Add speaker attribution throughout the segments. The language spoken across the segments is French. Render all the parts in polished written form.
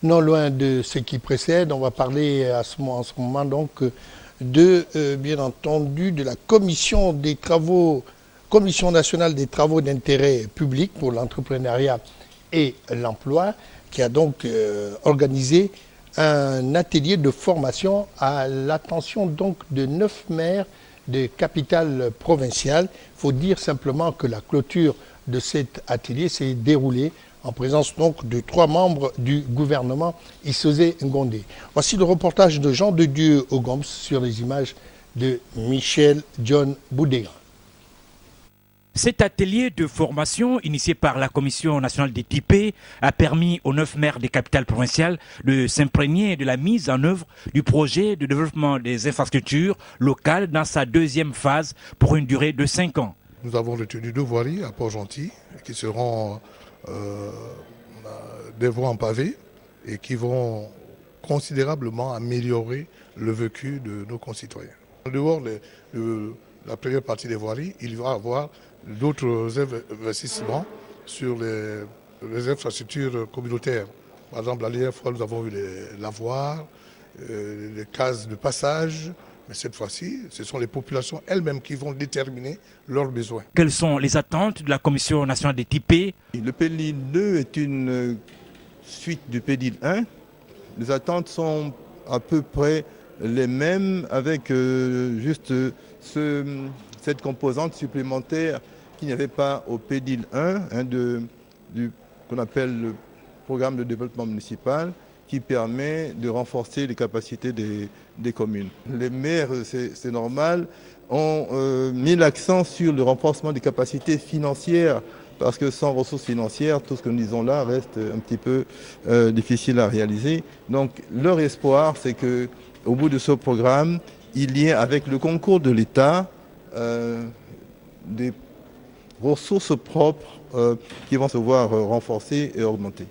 Speaker 1: non loin de ce qui précède. On va parler en ce moment donc de, bien entendu, de la commission nationale des travaux d'intérêt public pour l'entrepreneuriat et l'emploi, qui a donc organisé un atelier de formation à l'attention donc de 9 maires de capitales provinciales. Il faut dire simplement que la clôture de cet atelier s'est déroulée en présence donc de 3 membres du gouvernement Isosé Ngondé. Voici le reportage de Jean de Dieu Ogoms sur les images de Michel John Boudéga.
Speaker 2: Cet atelier de formation initié par la Commission nationale des TIP a permis aux 9 maires des capitales provinciales de s'imprégner de la mise en œuvre du projet de développement des infrastructures locales dans sa 2e phase pour une durée de 5 ans.
Speaker 3: Nous avons retenu 2 voiries à Port-Gentil qui seront des voies en pavé et qui vont considérablement améliorer le vécu de nos concitoyens. En dehors de la première partie des voiries, il va y avoir d'autres investissements sur les infrastructures communautaires. Par exemple, la dernière fois, nous avons eu les lavoirs, les cases de passage. Mais cette fois-ci, ce sont les populations elles-mêmes qui vont déterminer leurs besoins.
Speaker 2: Quelles sont les attentes de la Commission nationale des TIP?
Speaker 4: Le PEDIL 2 est une suite du PEDIL 1. Les attentes sont à peu près les mêmes avec juste cette composante supplémentaire qu'il n'y avait pas au PEDIL 1, qu'on appelle le programme de développement municipal, qui permet de renforcer les capacités des communes. Les maires, c'est normal, ont mis l'accent sur le renforcement des capacités financières, parce que sans ressources financières, tout ce que nous disons là reste un petit peu difficile à réaliser. Donc leur espoir, c'est qu'au bout de ce programme, il y ait avec le concours de l'État des ressources propres qui vont se voir renforcées et augmentées.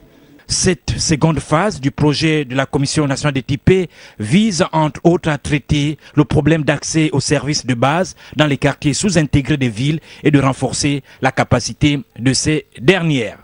Speaker 2: Cette seconde phase du projet de la Commission nationale des TIP vise entre autres à traiter le problème d'accès aux services de base dans les quartiers sous-intégrés des villes et de renforcer la capacité de ces dernières.